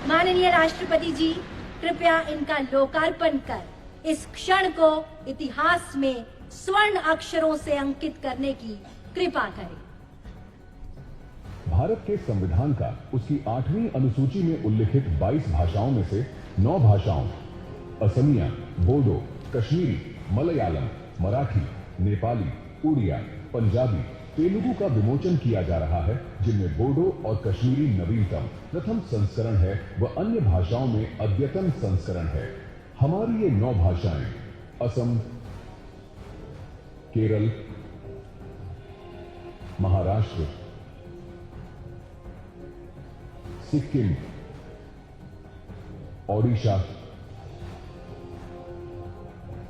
माननीय राष्ट्रपति जी, कृपया इनका लोकार्पण कर इस क्षण को इतिहास में स्वर्ण अक्षरों से अंकित करने की कृपा करें। भारत के संविधान का उसकी 8वीं अनुसूची में उल्लिखित 22 भाषाओं में से 9 भाषाओं असमिया, बोडो, कश्मीरी, मलयालम, मराठी, नेपाली, उड़िया, पंजाबी, तेलुगु का विमोचन किया जा रहा है, जिनमें बोडो और कश्मीरी नवीनतम प्रथम संस्करण है व अन्य भाषाओं में अद्यतन संस्करण है। हमारी ये 9 भाषाएं असम, केरल, महाराष्ट्र, सिक्किम, ओडिशा,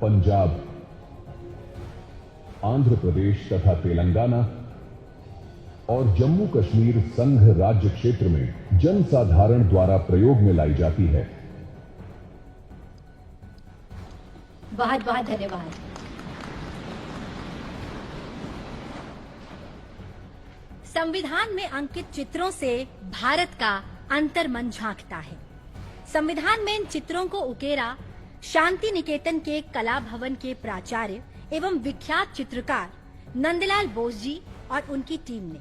पंजाब, आंध्र प्रदेश तथा तेलंगाना और जम्मू कश्मीर संघ राज्य क्षेत्र में जनसाधारण द्वारा प्रयोग में लाई जाती है। बहुत बहुत धन्यवाद। संविधान में अंकित चित्रों से भारत का अंतर्मन झांकता है। संविधान में इन चित्रों को उकेरा शांति निकेतन के कला भवन के प्राचार्य एवं विख्यात चित्रकार नंदलाल बोस जी और उनकी टीम ने।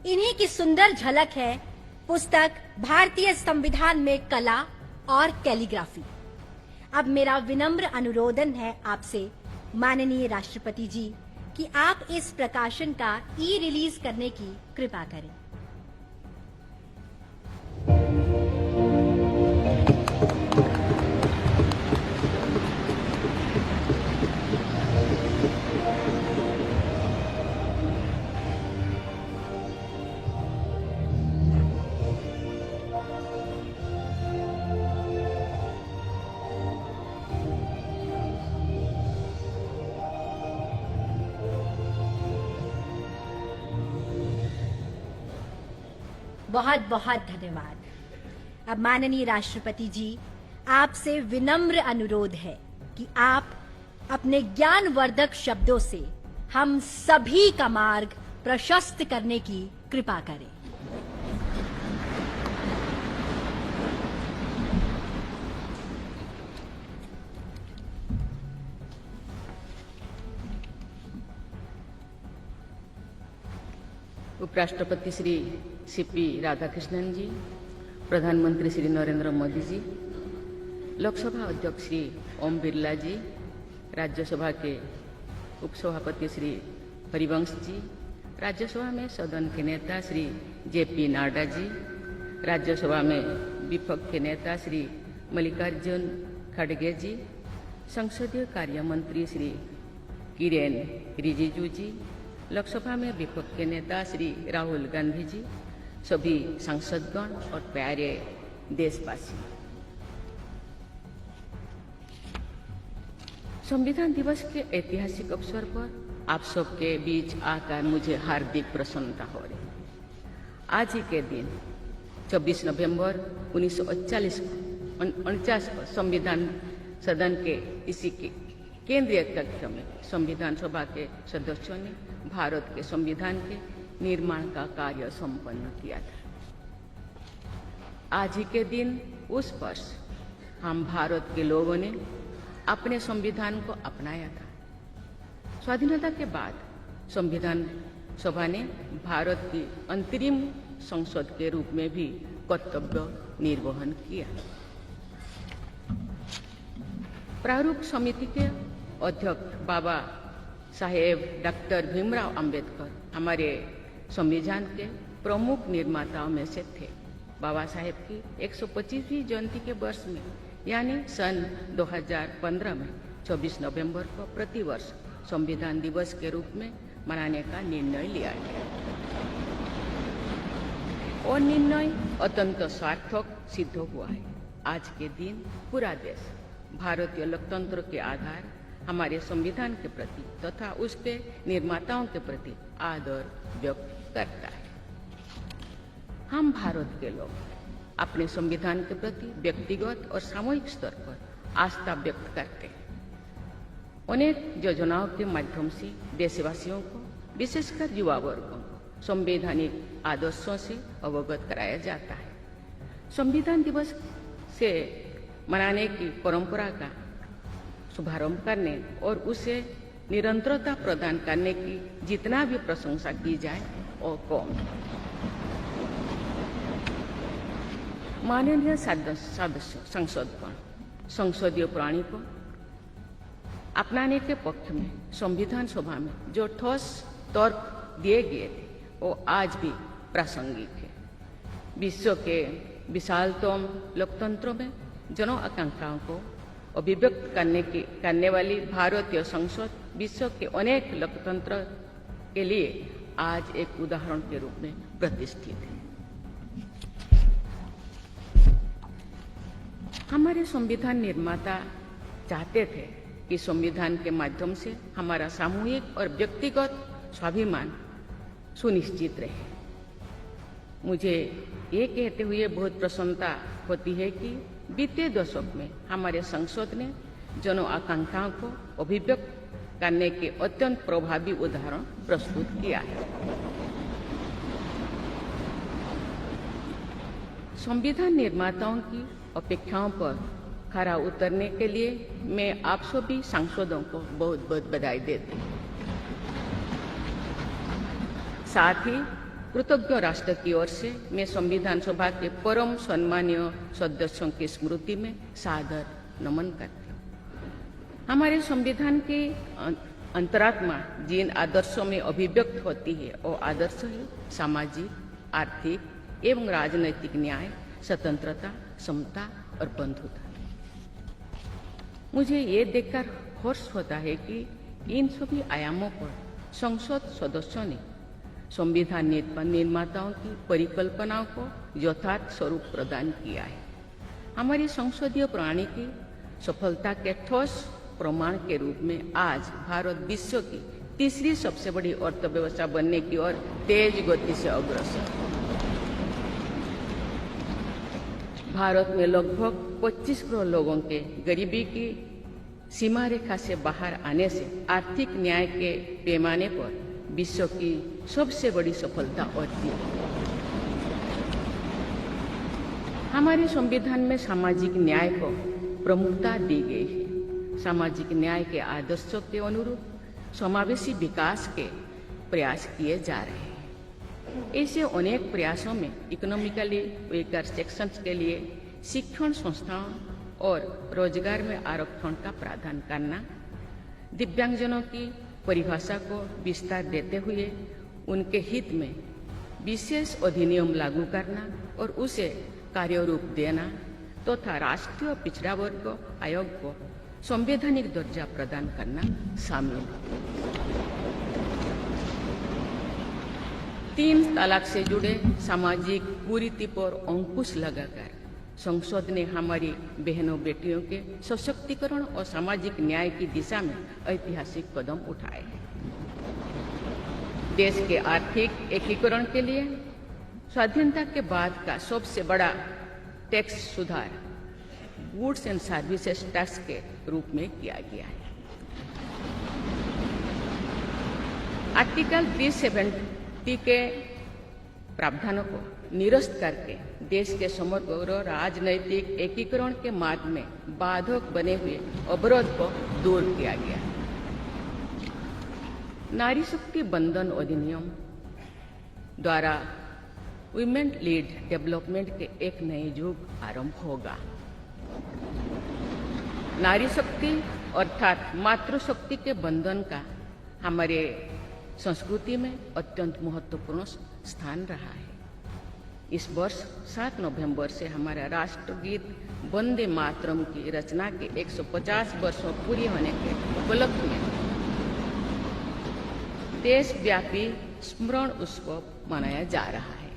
इन्हीं की सुंदर झलक है पुस्तक भारतीय संविधान में कला और कैलीग्राफी। अब मेरा विनम्र अनुरोधन है आपसे माननीय राष्ट्रपति जी कि आप इस प्रकाशन का ई-रिलीज करने की कृपा करें। बहुत बहुत धन्यवाद। अब माननीय राष्ट्रपति जी, आपसे विनम्र अनुरोध है कि आप अपने ज्ञानवर्धक शब्दों से हम सभी का मार्ग प्रशस्त करने की कृपा करें। उपराष्ट्रपति श्री सीपी राधाकृष्णन जी, प्रधानमंत्री श्री नरेंद्र मोदी जी, लोकसभा अध्यक्ष श्री ओम बिरला जी, राज्यसभा के उपसभापति श्री हरिवंश जी, राज्यसभा में सदन के नेता श्री जेपी नाडा जी, राज्यसभा में विपक्ष के नेता श्री मल्लिकार्जुन खड़गे जी, संसदीय कार्य मंत्री श्री किरेन रिजिजू जी, लोकसभा में विपक्ष के नेता श्री राहुल गांधी जी, सभी सांसदगण और प्यारे देशवासी, संविधान दिवस के ऐतिहासिक अवसर पर आप सबके बीच आकर मुझे हार्दिक प्रसन्नता हो रही। आज ही के दिन 24 नवंबर 1949 को संविधान सदन के इसी के केंद्रीय कक्ष में संविधान सभा के सदस्यों ने भारत के संविधान के निर्माण का कार्य संपन्न किया था। आज ही के दिन उस वर्ष हम भारत के लोगों ने अपने संविधान को अपनाया था। स्वाधीनता के बाद संविधान सभा ने भारत की अंतरिम संसद के रूप में भी कर्तव्य निर्वहन किया। प्रारूप समिति के अध्यक्ष बाबा साहेब डॉक्टर भीमराव अंबेडकर हमारे संविधान के प्रमुख निर्माताओं में से थे। बाबा साहेब की 125वीं जयंती के वर्ष में यानी सन 2015 में 24 नवंबर को प्रतिवर्ष संविधान दिवस के रूप में मनाने का निर्णय लिया गया और निर्णय अत्यंत सार्थक सिद्ध हुआ है। आज के दिन पूरा देश भारतीय लोकतंत्र के आधार हमारे संविधान के प्रति तथा उसके निर्माताओं के प्रति आदर व्यक्त करता है। हम भारत के लोग अपने संविधान के प्रति व्यक्तिगत और सामूहिक स्तर पर आस्था व्यक्त करते हैं। अनेक योजनाओं के माध्यम से देशवासियों को, विशेषकर युवा वर्गों को संवैधानिक आदर्शों से अवगत कराया जाता है। संविधान दिवस से मनाने की परंपरा का शुभारंभ करने और उसे निरंतरता प्रदान करने की जितना भी प्रशंसा की जाए और कम। माननीय संसदगण संसदीय प्रणाली को अपनाने के पक्ष में संविधान सभा में जो ठोस तर्क दिए गए थे वो आज भी प्रासंगिक है। विश्व के विशालतम लोकतंत्रों में जन आकांक्षाओं को अभिव्यक्त करने वाली भारतीय संसद विश्व के अनेक लोकतंत्र के लिए आज एक उदाहरण के रूप में प्रतिष्ठित है। हमारे संविधान निर्माता चाहते थे कि संविधान के माध्यम से हमारा सामूहिक और व्यक्तिगत स्वाभिमान सुनिश्चित रहे। मुझे ये कहते हुए बहुत प्रसन्नता होती है कि बीते दशक में हमारे संसद ने जन आकांक्षाओं को अभिव्यक्त करने के अत्यंत प्रभावी उदाहरण प्रस्तुत किया है। संविधान निर्माताओं की अपेक्षाओं पर खरा उतरने के लिए मैं आप सभी सांसदों को बहुत बहुत बधाई देती हूँ। साथ ही कृतज्ञ राष्ट्र की ओर से मैं संविधान सभा के परम सम्मानीय सदस्यों की स्मृति में सादर नमन करती हूँ। हमारे संविधान के अंतरात्मा जिन आदर्शों में अभिव्यक्त होती है वो आदर्श है सामाजिक, आर्थिक एवं राजनैतिक न्याय, स्वतंत्रता, समता और बंधुता। मुझे ये देखकर हर्ष होता है कि इन सभी आयामों पर संसद सदस्यों ने संविधान निर्माताओं की परिकल्पनाओं को यथार्थ स्वरूप प्रदान किया है। हमारी संसदीय प्रणाली की सफलता के ठोस प्रमाण के रूप में आज भारत विश्व की तीसरी सबसे बड़ी अर्थव्यवस्था बनने की ओर तेज गति से अग्रसर है। भारत में लगभग 25 करोड़ लोगों के गरीबी की सीमा रेखा से बाहर आने से आर्थिक न्याय के पैमाने पर विश्व की सबसे बड़ी सफलता होती है। हमारे संविधान में सामाजिक न्याय को प्रमुखता दी गई है। सामाजिक न्याय के आदर्शों के अनुरूप समावेशी विकास के प्रयास किए जा रहे हैं। ऐसे अनेक प्रयासों में इकोनॉमिकली वीकर सेक्शंस के लिए शिक्षण संस्थाओं और रोजगार में आरक्षण का प्रावधान करना, दिव्यांगजनों की परिभाषा को विस्तार देते हुए उनके हित में विशेष अधिनियम लागू करना और उसे कार्यरूप देना तथा राष्ट्रीय पिछड़ा वर्ग आयोग को संवैधानिक दर्जा प्रदान करना शामिल है। 3 तलाक से जुड़े सामाजिक कुरीति पर अंकुश लगाकर संसद ने हमारी बहनों बेटियों के सशक्तिकरण और सामाजिक न्याय की दिशा में ऐतिहासिक कदम उठाए। देश के आर्थिक एकीकरण के लिए स्वाधीनता के बाद का सबसे बड़ा टैक्स सुधार गुड्स एंड सर्विसेज टैक्स के रूप में किया गया है। आर्टिकल 370 के प्रावधानों को निरस्त करके देश के समग्र राजनैतिक एकीकरण के मार्ग में बाधक बने हुए अवरोध को दूर किया गया। नारी शक्ति बंधन अधिनियम द्वारा वुमेन लीड डेवलपमेंट के एक नए युग आरंभ होगा। नारी शक्ति अर्थात मातृशक्ति के बंधन का हमारे संस्कृति में अत्यंत महत्वपूर्ण स्थान रहा है। इस वर्ष 7 नवंबर से हमारा राष्ट्रगीत वंदे मातरम की रचना के 150 वर्षों पूरी होने के उपलक्ष्य में देशव्यापी स्मरण उत्सव मनाया जा रहा है।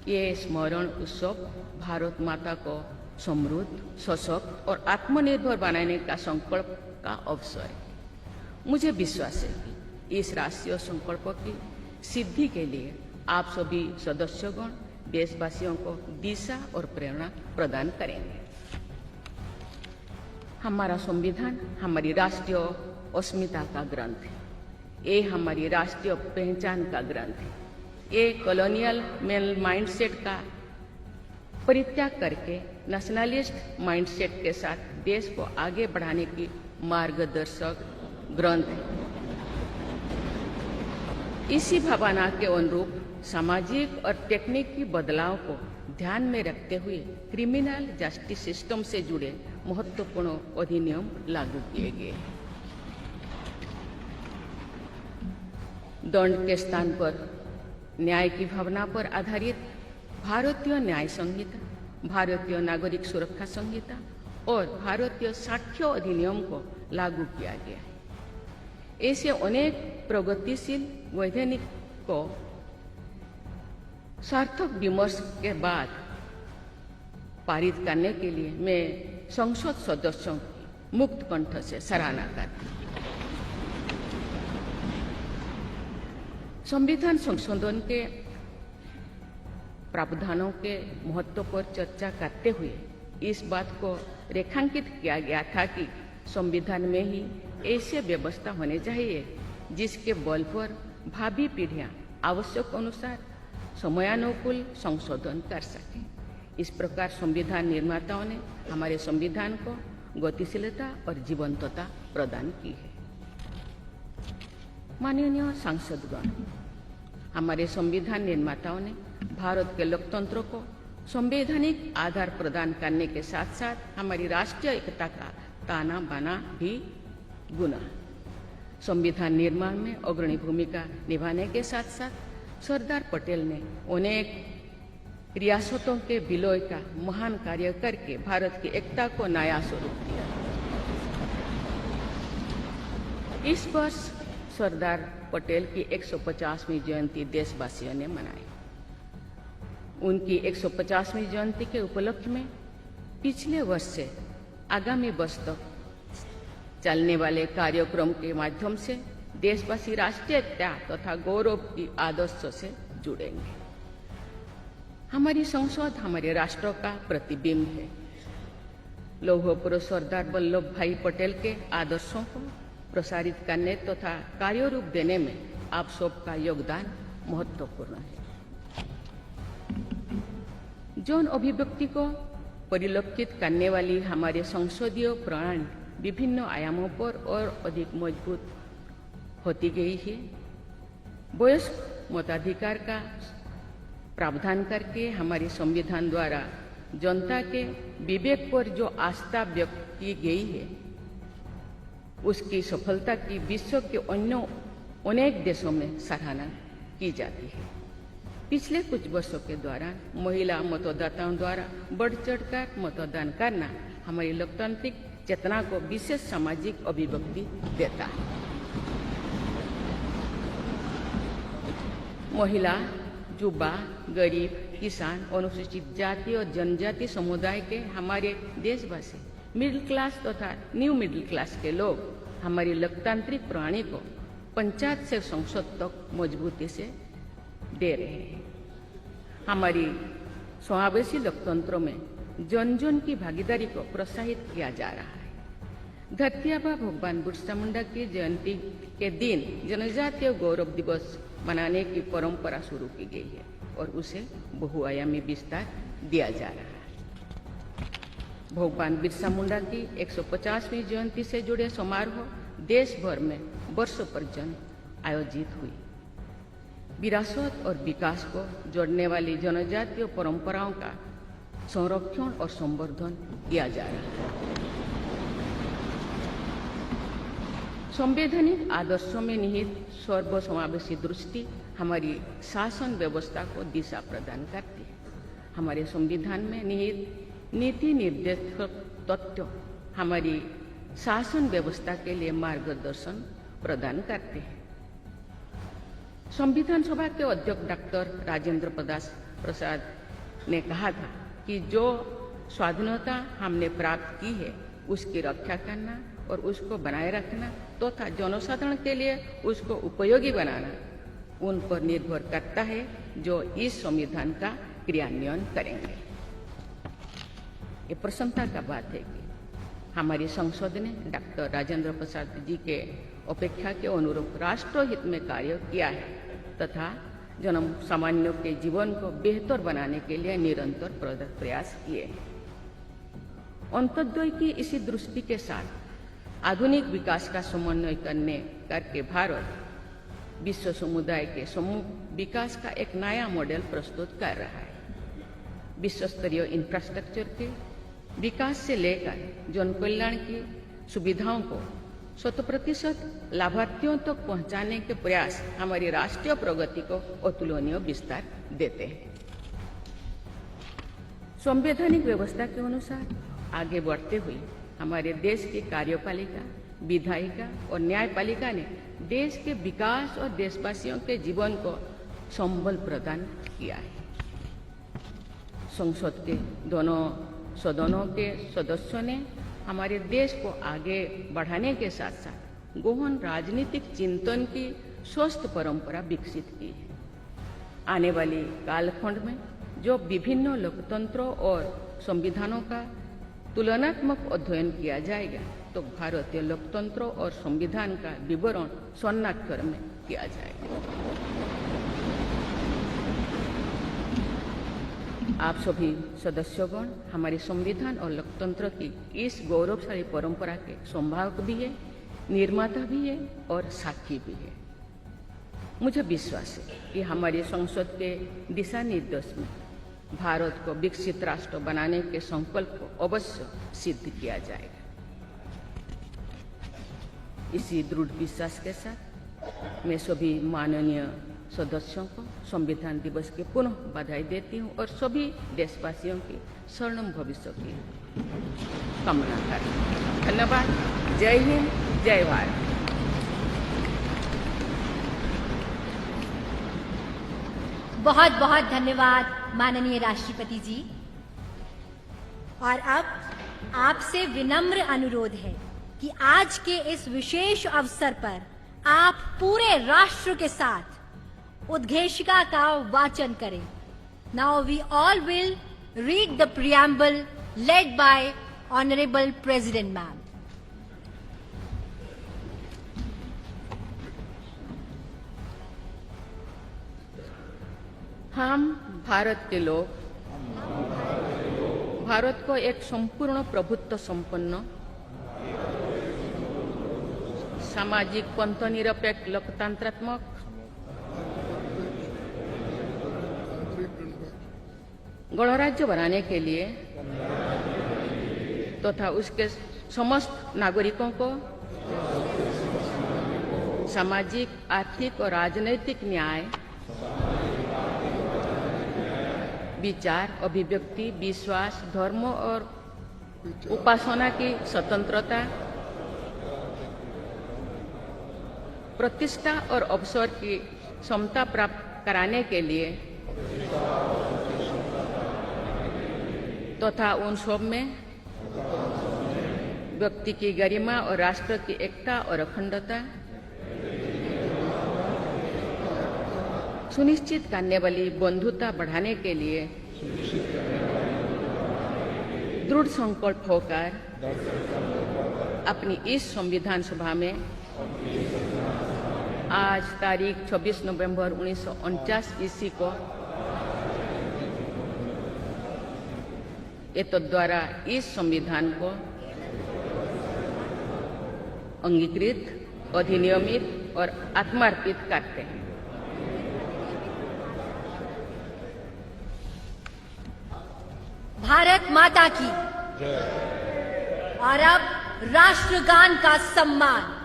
ये स्मरण उत्सव भारत माता को समृद्ध, सशक्त और आत्मनिर्भर बनाने का संकल्प का अवसर है। मुझे विश्वास है कि इस राष्ट्रीय संकल्प की सिद्धि के लिए आप सभी सदस्यगण देशवासियों को दिशा और प्रेरणा प्रदान करेंगे। हमारा संविधान हमारी राष्ट्रीय अस्मिता का ग्रंथ है। ये हमारी राष्ट्रीय पहचान का ग्रंथ है। ये कॉलोनियल माइंडसेट का परित्याग करके नेशनलिस्ट माइंडसेट के साथ देश को आगे बढ़ाने की मार्गदर्शक ग्रंथ है। इसी भावना के अनुरूप सामाजिक और तकनीकी बदलाव को ध्यान में रखते हुए क्रिमिनल जस्टिस सिस्टम से जुड़े महत्वपूर्ण अधिनियम लागू किए गए। दंड के स्थान पर न्याय की भावना पर आधारित भारतीय न्याय संहिता, भारतीय नागरिक सुरक्षा संहिता और भारतीय साक्ष्य अधिनियम को लागू किया गया है। ऐसे अनेक प्रगतिशील वैधानिक को सार्थक विमर्श के बाद पारित करने के लिए मैं संसद सदस्यों की मुक्त कंठ से सराहना करती हूँ। संविधान संशोधन के प्रावधानों के महत्व पर चर्चा करते हुए इस बात को रेखांकित किया गया था कि संविधान में ही ऐसी व्यवस्था होनी चाहिए जिसके बल पर भावी पीढ़ियां आवश्यक अनुसार समयानुकूल संशोधन कर सकें। इस प्रकार संविधान निर्माताओं ने हमारे संविधान को गतिशीलता और जीवंतता प्रदान की है। माननीय सांसदगण, हमारे संविधान निर्माताओं ने भारत के लोकतंत्र को संवैधानिक आधार प्रदान करने के साथ साथ हमारी राष्ट्रीय एकता का ताना बाना भी बुना। संविधान निर्माण में अग्रणी भूमिका निभाने के साथ साथ सरदार पटेल ने अनेक रियासतों के विलय का महान कार्य करके भारत की एकता को नया स्वरूप दिया। इस वर्ष सरदार पटेल की 150वीं जयंती देशवासियों ने मनाई। उनकी 150वीं जयंती के उपलक्ष्य में पिछले वर्ष से आगामी वर्ष तक चलने वाले कार्यक्रम के माध्यम से देशवासी राष्ट्रीय एकता तथा गौरव की आदर्शों से जुड़ेंगे। हमारी संसद हमारे राष्ट्र का प्रतिबिंब है। लौह पुरुष सरदार वल्लभ भाई पटेल के आदर्शों को प्रसारित करने तथा कार्यरूप देने में आप सबका योगदान महत्वपूर्ण है। जौन अभिव्यक्ति को परिलक्षित करने वाली हमारे संसदीय प्रणाली विभिन्न आयामों पर और अधिक मजबूत होती गई है। वयस्क मताधिकार का प्रावधान करके हमारे संविधान द्वारा जनता के विवेक पर जो आस्था व्यक्त की गई है, उसकी सफलता की विश्व के अन्य अनेक देशों में सराहना की जाती है। पिछले कुछ वर्षों के दौरान महिला मतदाताओं द्वारा बढ़ चढ़कर मतदान करना हमारी लोकतांत्रिक चेतना को विशेष सामाजिक अभिव्यक्ति देता है। महिला, युवा, गरीब, किसान, अनुसूचित जाति और जनजाति समुदाय के हमारे देशवासी, मिडिल क्लास तथा न्यू मिडिल क्लास के लोग हमारी लोकतांत्रिक प्रणाली को पंचायत से संसद तक मजबूती से दे रहे हैं। हमारी समावेशी लोकतंत्रों में जन जन की भागीदारी को प्रोत्साहित किया जा रहा है। धरती आबा भगवान बिरसा मुंडा की जयंती के दिन जनजातीय गौरव दिवस मनाने की परंपरा शुरू की गई है और उसे बहुआयामी विस्तार दिया जा रहा है। भगवान बिरसा मुंडा की 150वीं जयंती से जुड़े समारोह देश भर में वर्षों पर्यंत आयोजित हुई। विरासत और विकास को जोड़ने वाली जनजातीय परंपराओं का संरक्षण और संवर्धन किया जा रहा है। संवैधानिक आदर्शों में निहित सर्वसमावेशी दृष्टि हमारी शासन व्यवस्था को दिशा प्रदान करती है। हमारे संविधान में निहित नीति निर्देशक तत्व हमारी शासन व्यवस्था के लिए मार्गदर्शन प्रदान करते हैं। संविधान सभा के अध्यक्ष डॉक्टर राजेंद्र प्रसाद ने कहा था कि जो स्वाधीनता हमने प्राप्त की है उसकी रक्षा करना और उसको बनाए रखना तथा जनसाधारण के लिए उसको उपयोगी बनाना उन पर निर्भर करता है जो इस संविधान का क्रियान्वयन करेंगे। ये प्रसन्नता का बात है कि हमारी संसद ने डॉक्टर राजेंद्र प्रसाद जी के अपेक्षा के अनुरूप राष्ट्रहित में कार्य किया है तथा जन सामान्यों के जीवन को बेहतर बनाने के लिए निरंतर प्रयास किए। अंत्योदय की इसी दृष्टि के साथ आधुनिक विकास का समन्वय करके भारत विश्व समुदाय के सम्मुख विकास का एक नया मॉडल प्रस्तुत कर रहा है। विश्व स्तरीय इंफ्रास्ट्रक्चर के विकास से लेकर जन कल्याण की सुविधाओं को 100% लाभार्थियों तक पहुंचाने के प्रयास हमारी राष्ट्रीय प्रगति को अतुलनीय विस्तार देते हैं। संवैधानिक व्यवस्था के अनुसार आगे बढ़ते हुए हमारे देश की कार्यपालिका, विधायिका और न्यायपालिका ने देश के विकास और देशवासियों के जीवन को संबल प्रदान किया है। संसद के दोनों सदनों के सदस्यों ने हमारे देश को आगे बढ़ाने के साथ साथ गहन राजनीतिक चिंतन की स्वस्थ परंपरा विकसित की है। आने वाली कालखंड में जो विभिन्न लोकतंत्रों और संविधानों का तुलनात्मक अध्ययन किया जाएगा तो भारतीय लोकतंत्र और संविधान का विवरण स्वर्णाक्षर में किया जाएगा। आप सभी सदस्यगण हमारे संविधान और लोकतंत्र की इस गौरवशाली परंपरा के संवाहक भी है, निर्माता भी है और साक्षी भी है। मुझे विश्वास है कि हमारी संसद के दिशा निर्देश में भारत को विकसित राष्ट्र बनाने के संकल्प को अवश्य सिद्ध किया जाएगा। इसी दृढ़ विश्वास के साथ मैं सभी माननीय सदस्यों को संविधान दिवस की पुनः बधाई देती हूँ और सभी देशवासियों की स्वर्णिम भविष्य की कामना करती हूँ। धन्यवाद। जय हिंद, जय भारत। बहुत बहुत धन्यवाद माननीय राष्ट्रपति जी। और अब आपसे विनम्र अनुरोध है कि आज के इस विशेष अवसर पर आप पूरे राष्ट्र के साथ उद्घोषिका का वाचन करें। Now we all will read the preamble led by honourable president ma'am. हम भारत के लोग भारत को एक संपूर्ण प्रभुत्व संपन्न सामाजिक पंथनिरपेक्ष लोकतंत्रात्मक गणराज्य बनाने के लिए तथा उसके समस्त नागरिकों को सामाजिक, आर्थिक और राजनैतिक न्याय, विचार, अभिव्यक्ति, विश्वास, धर्म और उपासना की स्वतंत्रता, प्रतिष्ठा और अवसर की समता प्राप्त कराने के लिए तथा उन सब में व्यक्ति की गरिमा और राष्ट्र की एकता और अखंडता सुनिश्चित करने वाली बंधुता बढ़ाने के लिए दृढ़ संकल्प होकर अपनी इस संविधान सभा में आज तारीख 26 नवंबर 1949 ईस्वी को द्वारा इस संविधान को अंगीकृत, अधिनियमित और आत्मार्पित करते हैं। भारत माता की और अब राष्ट्रगान का सम्मान।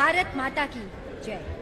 भारत माता की जय।